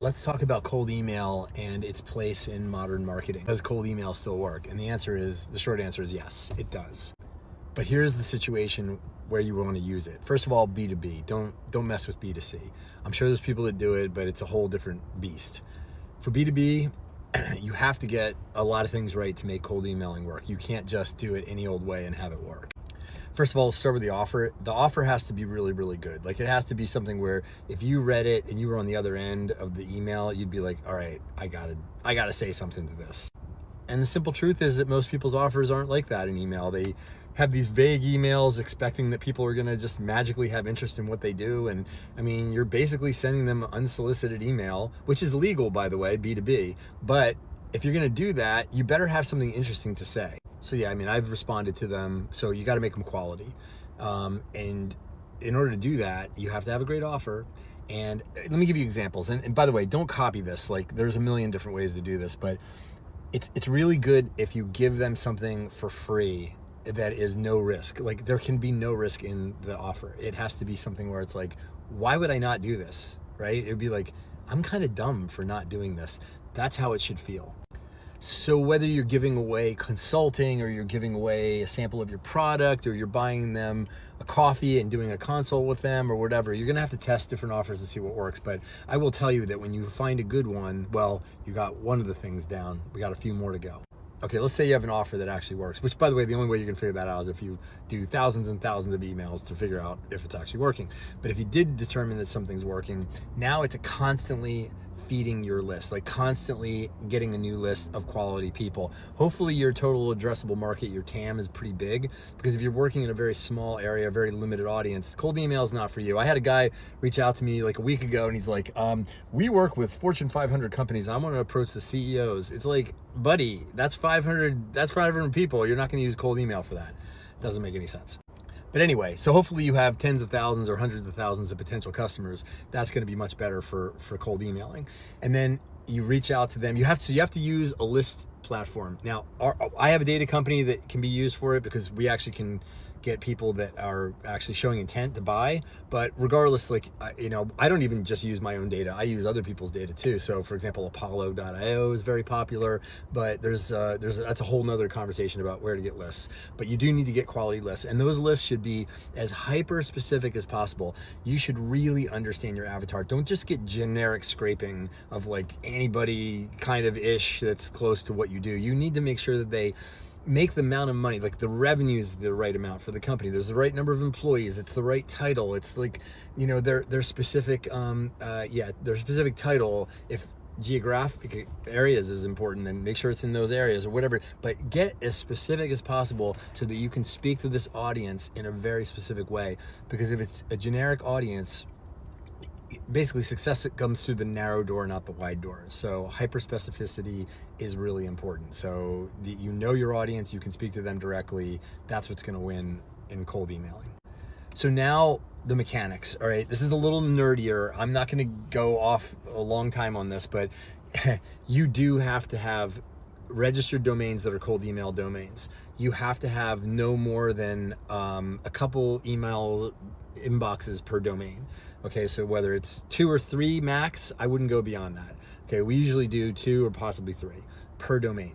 Let's talk about cold email and its place in modern marketing. Does cold email still work? And the short answer is yes, it does. But here's the situation where you want to use it. First of all, B2B. Don't mess with B2C. I'm sure there's people that do it, but it's a whole different beast. For B2B, you have to get a lot of things right to make cold emailing work. You can't just do it any old way and have it work. First of all, let's start with the offer. The offer has to be really, really good. Like, it has to be something where if you read it and you were on the other end of the email, you'd be like, all right, I gotta say something to this. And the simple truth is that most people's offers aren't like that in email. They have these vague emails expecting that people are gonna just magically have interest in what they do. And I mean, you're basically sending them unsolicited email, which is legal, by the way, B2B. But if you're gonna do that, you better have something interesting to say. So yeah, I mean, I've responded to them. So you got to make them quality. And in order to do that, you have to have a great offer. And let me give you examples. And by the way, don't copy this. Like, there's a million different ways to do this, but it's really good if you give them something for free that is no risk. Like, there can be no risk in the offer. It has to be something where it's like, why would I not do this? Right? It would be like, I'm kind of dumb for not doing this. That's how it should feel. So whether you're giving away consulting or you're giving away a sample of your product or you're buying them a coffee and doing a consult with them or whatever, you're gonna have to test different offers to see what works. But I will tell you that when you find a good one, well, you got one of the things down. We got a few more to go. Okay, let's say you have an offer that actually works, which, by the way, the only way you can figure that out is if you do thousands and thousands of emails to figure out if it's actually working. But if you did determine that something's working, now it's a constantly feeding your list, like constantly getting a new list of quality people. Hopefully your total addressable market, your TAM, is pretty big, because if you're working in a very small area, a very limited audience, cold email is not for you. I had a guy reach out to me like a week ago and he's like, we work with Fortune 500 companies. I want to approach the CEOs. It's like, buddy, that's 500 people. You're not going to use cold email for that. Doesn't make any sense. But anyway, so hopefully you have tens of thousands or hundreds of thousands of potential customers. That's going to be much better for cold emailing. And then you reach out to them. You have to use a list platform. Now, I have a data company that can be used for it, because we actually can get people that are actually showing intent to buy. But regardless, like, I don't even just use my own data. I use other people's data too. So for example, Apollo.io is very popular, but that's a whole nother conversation about where to get lists. But you do need to get quality lists, and those lists should be as hyper specific as possible. You should really understand your avatar. Don't just get generic scraping of like anybody kind of ish that's close to what you do. You need to make sure that they make the amount of money, like the revenue is the right amount for the company. There's the right number of employees. It's the right title. It's like, their specific, their specific title. If geographic areas is important, then make sure it's in those areas or whatever. But get as specific as possible so that you can speak to this audience in a very specific way. Because if it's a generic audience, basically success comes through the narrow door, not the wide door. So hyper specificity is really important. So you know your audience, you can speak to them directly. That's what's going to win in cold emailing. So now the mechanics. All right, this is a little nerdier. I'm not going to go off a long time on this, but you do have to have registered domains that are cold email domains. You have to have no more than a couple email inboxes per domain. Okay, so whether it's 2 or 3 max, I wouldn't go beyond that. Okay, we usually do 2 or possibly 3 per domain.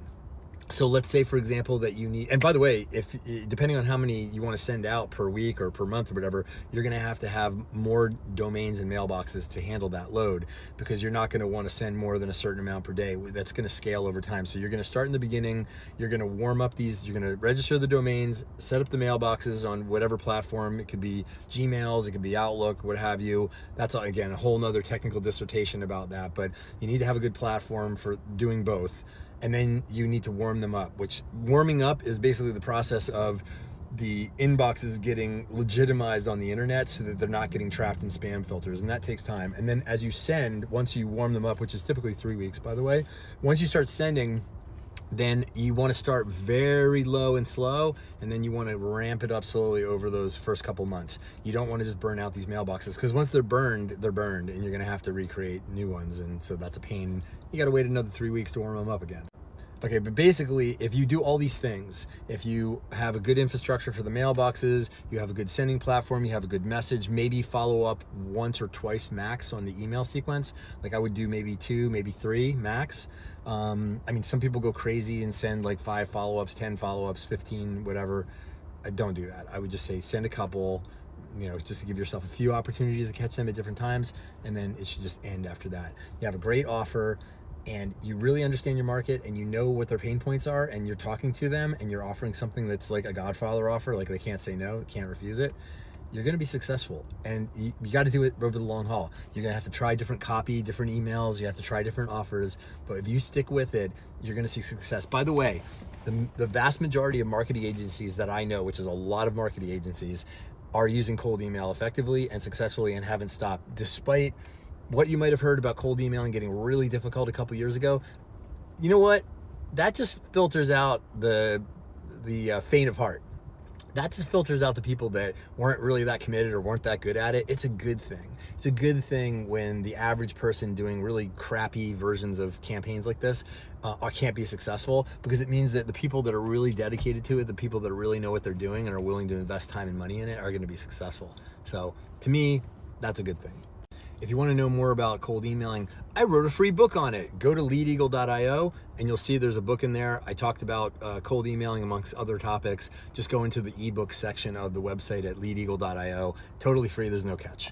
So let's say, for example, that you need, and by the way, if depending on how many you want to send out per week or per month or whatever, you're going to have more domains and mailboxes to handle that load, because you're not going to want to send more than a certain amount per day. That's going to scale over time. So you're going to start in the beginning. You're going to warm up these. You're going to register the domains, set up the mailboxes on whatever platform. It could be Gmails, it could be Outlook, what have you. That's, again, a whole nother technical dissertation about that. But you need to have a good platform for doing both. And then you need to warm them up, which warming up is basically the process of the inboxes getting legitimized on the internet so that they're not getting trapped in spam filters, and that takes time. And then as you send, once you warm them up, which is typically 3 weeks, by the way, once you start sending, then you want to start very low and slow, and then you want to ramp it up slowly over those first couple months. You don't want to just burn out these mailboxes, because once they're burned, and you're going to have to recreate new ones, and so that's a pain. You got to wait another 3 weeks to warm them up again. Okay, but basically, if you do all these things, if you have a good infrastructure for the mailboxes, you have a good sending platform, you have a good message, maybe follow up once or twice max on the email sequence. Like I would do maybe 2, maybe 3 max. I mean, some people go crazy and send like 5 follow-ups, 10 follow-ups, 15, whatever. I don't do that. I would just say send a couple, you know, just to give yourself a few opportunities to catch them at different times, and then it should just end after that. You have a great offer, and you really understand your market, and you know what their pain points are, and you're talking to them, and you're offering something that's like a Godfather offer, like they can't say no, can't refuse it, you're going to be successful. And you got to do it over the long haul. You're going to have to try different copy, different emails, you have to try different offers, but if you stick with it, you're going to see success. By the way, the vast majority of marketing agencies that I know, which is a lot of marketing agencies, are using cold email effectively and successfully and haven't stopped, despite what you might have heard about cold emailing getting really difficult a couple years ago. You know what? That just filters out the faint of heart. That just filters out the people that weren't really that committed or weren't that good at it. It's a good thing. It's a good thing when the average person doing really crappy versions of campaigns like this can't be successful, because it means that the people that are really dedicated to it, the people that really know what they're doing and are willing to invest time and money in it, are going to be successful. So to me, that's a good thing. If you want to know more about cold emailing, I wrote a free book on it. Go to leadeagle.io and you'll see there's a book in there. I talked about cold emailing amongst other topics. Just go into the ebook section of the website at leadeagle.io. Totally free, there's no catch.